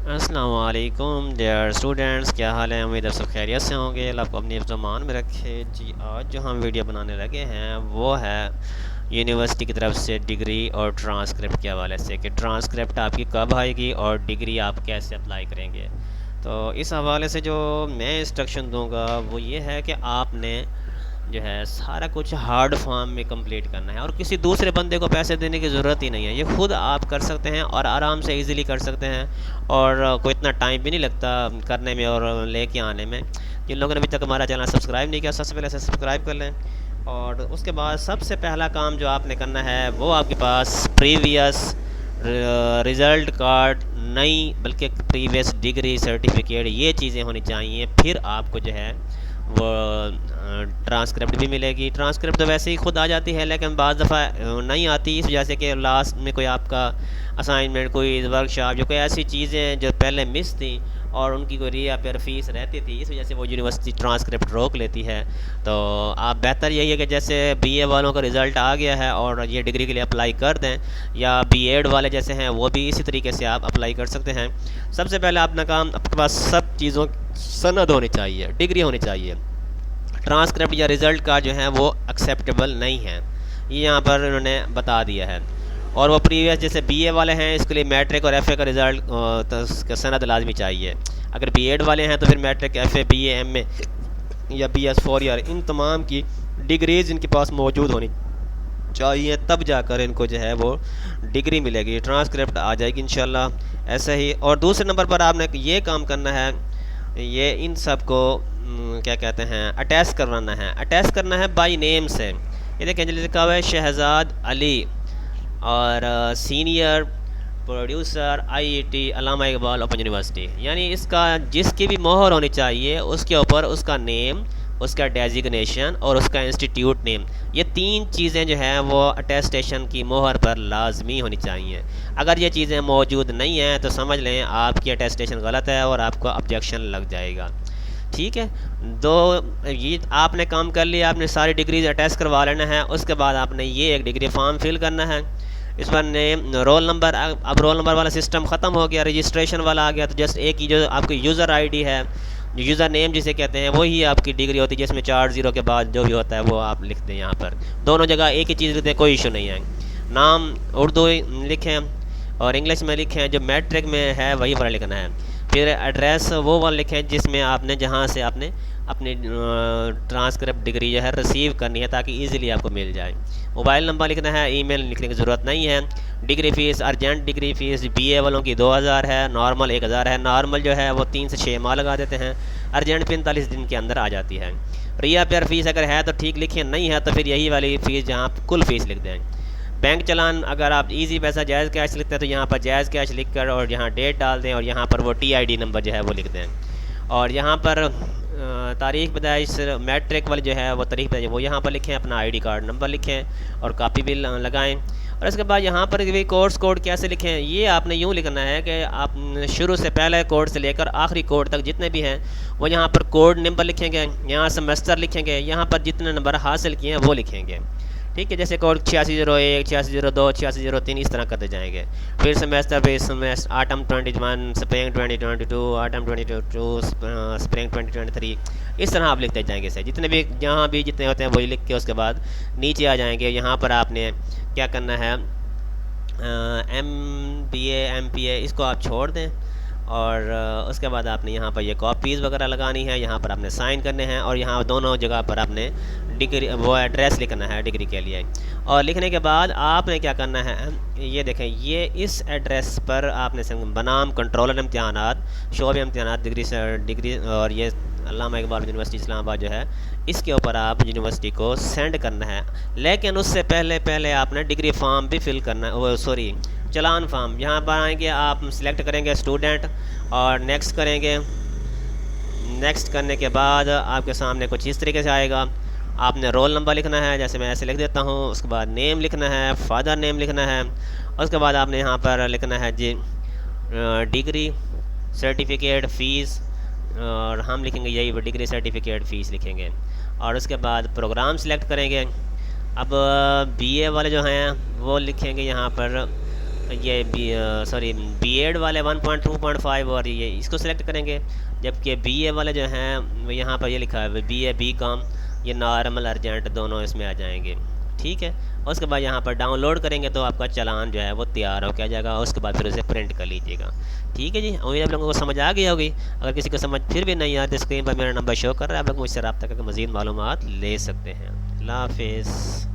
अस्सलाम वालेकुम dear students, क्या हाल है। उम्मीद है सब खैरियत से होंगे। अल्लाह आपको अपनी ज़मान में रखे जी। आज जो हम वीडियो बनाने लगे हैं वो है यूनिवर्सिटी की तरफ से डिग्री और ट्रांसक्रिप्ट के हवाले से कि ट्रांसक्रिप्ट आपकी कब आएगी और डिग्री आप कैसे अप्लाई करेंगे। तो इस हवाले से जो मैं इंस्ट्रक्शन दूंगा वो ये है कि आपने जो है सारा कुछ हार्ड फॉर्म में कंप्लीट करना है और किसी दूसरे बंदे को पैसे देने की ज़रूरत ही नहीं है। ये खुद आप कर सकते हैं और आराम से इजीली कर सकते हैं और कोई इतना टाइम भी नहीं लगता करने में और लेके आने में। जिन लोगों ने अभी तक हमारा चैनल सब्सक्राइब नहीं किया, सबसे पहले से सब्सक्राइब कर लें। और उसके बाद सबसे पहला काम जो आपने करना है वो आपके पास प्रीवियस रिज़ल्ट कार्ड, नई बल्कि प्रीवियस डिग्री सर्टिफिकेट, ये चीज़ें होनी चाहिए। फिर आपको जो है वो ट्रांसक्रिप्ट भी मिलेगी। ट्रांसक्रिप्ट तो वैसे ही खुद आ जाती है लेकिन बाज़ दफ़ा नहीं आती, इस वजह से कि लास्ट में कोई आपका असाइनमेंट, कोई वर्कशॉप, जो कोई ऐसी चीज़ें जो पहले मिस थी और उनकी कोई रिया पर फीस रहती थी, इस वजह से वो यूनिवर्सिटी ट्रांसक्रिप्ट रोक लेती है। तो आप बेहतर यही है कि जैसे बीए वालों का रिज़ल्ट आ गया है और ये डिग्री के लिए अप्लाई कर दें, या बीएड वाले जैसे हैं वो भी इसी तरीके से आप अप्लाई कर सकते हैं। सबसे पहले अपना काम, आपके पास सब चीज़ों सनद होनी चाहिए, डिग्री होनी चाहिए। ट्रांसक्रिप्ट या रिज़ल्ट का जो है वो एक्सेप्टेबल नहीं है, ये यहाँ पर उन्होंने बता दिया है। और वो प्रीवियस जैसे बीए वाले हैं इसके लिए मैट्रिक और एफए का रिज़ल्ट तो सनद लाजमी चाहिए। अगर बीएड वाले हैं तो फिर मैट्रिक, एफए, बीए, एमए या बीएस 4 ईयर, इन तमाम की डिग्रीज़ इनके पास मौजूद होनी चाहिए, तब जाकर इनको जो है वो डिग्री मिलेगी, ट्रांसक्रिप्ट आ जाएगी इंशाल्लाह। ऐसे ही और दूसरे नंबर पर आपने ये काम करना है, ये इन सब को क्या कहते हैं, अटैच करवाना है। अटैच करना है बाई नेम से। ये देखें जैसे लिखा हुआ है शहजाद अली और सीनियर प्रोड्यूसर आईआईटी अल्लामा इकबाल ओपन यूनिवर्सिटी, यानी इसका जिसकी भी मोहर होनी चाहिए उसके ऊपर उसका नेम, उसका डेजिग्नेशन और उसका इंस्टीट्यूट नेम, ये तीन चीज़ें जो हैं वो अटेस्टेशन की मोहर पर लाजमी होनी चाहिए। अगर ये चीज़ें मौजूद नहीं हैं तो समझ लें आपकी अटेस्टेशन गलत है और आपको ऑब्जेक्शन लग जाएगा। ठीक है, दो ये आपने काम कर लिया, आपने सारी डिग्रीज अटैच करवा लेना है। उसके बाद आपने ये एक डिग्री फॉर्म फिल करना है। इस पर नेम, रोल नंबर, अब रोल नंबर वाला सिस्टम ख़त्म हो गया, रजिस्ट्रेशन वाला आ गया। तो जस्ट एक ही जो आपकी यूज़र आईडी है, यूज़र नेम जिसे कहते हैं, वही आपकी डिग्री होती है, जिसमें 4 ज़ीरो के बाद जो भी होता है वो आप लिख दें। यहाँ पर दोनों जगह एक ही चीज़ लिखते हैं, कोई इशू नहीं है। नाम उर्दू लिखें और इंग्लिश में लिखें, जो मैट्रिक में है वही वाला लिखना है। फिर एड्रेस वो वाला लिखें जिसमें आपने, जहाँ से आपने अपनी ट्रांसक्रिप्ट डिग्री जो है रिसीव करनी है, ताकि इजीली आपको मिल जाए। मोबाइल नंबर लिखना है, ईमेल लिखने की ज़रूरत नहीं है। Degree fees, urgent degree fees BA वालों की 2000 है, नॉर्मल 1000 है। नॉर्मल जो है वो 3 से 6 माह लगा देते हैं, अर्जेंट 45 दिन के अंदर आ जाती है। रिया पर फीस अगर है तो ठीक लिखें, नहीं है तो फिर यही वाली फ़ीस जहाँ कुल फ़ीस लिख दें। बैंक चलान, अगर आप इजी पैसा जायज़ कैश लिखते हैं तो यहाँ पर जायज़ कैश लिख कर और यहाँ डेट डाल दें और यहाँ पर वो टीआईडी नंबर जो है वो लिख दें। और यहाँ पर तारीख पैदाइश, मैट्रिक वाली जो है वो तारीख पैदाइश वो यहाँ पर लिखें, अपना आईडी कार्ड नंबर लिखें और कापी भी लगाएं। और इसके बाद यहाँ पर भी कोर्स कोड कैसे लिखें, ये आपने यूँ लिखना है कि आप शुरू से पहले कोड से लेकर आखिरी कोड तक जितने भी हैं वो यहाँ पर कोड नंबर लिखेंगे, यहाँ सेमेस्टर लिखेंगे, यहाँ पर जितने नंबर हासिल किए हैं वो लिखेंगे। ठीक है, जैसे कोड 8601, 8602, 8603 इस तरह करते जाएंगे। फिर सेमेस्टर पे semester, autumn 21, spring 2022, autumn 2022, spring 2023, इस तरह आप लिखते जाएंगे सर। जितने भी जहाँ भी जितने होते हैं वही लिख के उसके बाद नीचे आ जाएंगे। यहाँ पर आपने क्या करना है, MPA इसको आप छोड़ दें और उसके बाद आपने यहाँ पर ये कॉपीज़ वगैरह लगानी है, यहाँ पर आपने साइन करने हैं और यहाँ दोनों जगह पर आपने डिग्री वो एड्रेस लिखना है डिग्री के लिए। और लिखने के बाद आपने क्या करना है, ये देखें, ये इस एड्रेस पर आपने बनाम कंट्रोलर इम्तिहानात, शोबे इम्तिहानात डिग्री और ये अल्लामा इकबाल यूनिवर्सिटी इस्लामाबाद जो है, इसके ऊपर आप यूनिवर्सिटी को सेंड करना है। लेकिन उससे पहले आपने डिग्री फॉर्म भी फिल करना है, सॉरी चलान फॉर्म। यहाँ पर आएंगे, आप सिलेक्ट करेंगे स्टूडेंट और नेक्स्ट करेंगे। नेक्स्ट करने के बाद आपके सामने कुछ इस तरीके से आएगा। आपने रोल नंबर लिखना है, जैसे मैं ऐसे लिख देता हूँ। उसके बाद नेम लिखना है, फादर नेम लिखना है। उसके बाद आपने यहाँ पर लिखना है जी डिग्री सर्टिफिकेट फ़ीस, और हम लिखेंगे यही डिग्री सर्टिफिकेट फ़ीस लिखेंगे। और उसके बाद प्रोग्राम सिलेक्ट करेंगे। अब बीए वाले जो हैं वो लिखेंगे यहाँ पर ये बीएड वाले 1.2.5 और ये इसको सिलेक्ट करेंगे, जबकि बीए वाले जो हैं यहाँ पर ये लिखा है बीए बीकॉम, ये नॉर्मल अर्जेंट दोनों इसमें आ जाएंगे। ठीक है, उसके बाद यहाँ पर डाउनलोड करेंगे तो आपका चालान जो है वो तैयार हो के आ जाएगा। उसके बाद फिर उसे प्रिंट कर लीजिएगा। ठीक है जी, उम्मीद आप लोगों को समझ आ गई होगी। अगर किसी को समझ फिर भी नहीं आती, स्क्रीन पर मेरा नंबर शो कर रहा है, आप लोग मुझसे रब्ता करके मज़ीद मालूमात ले सकते हैं। अल्लाह हाफिज़।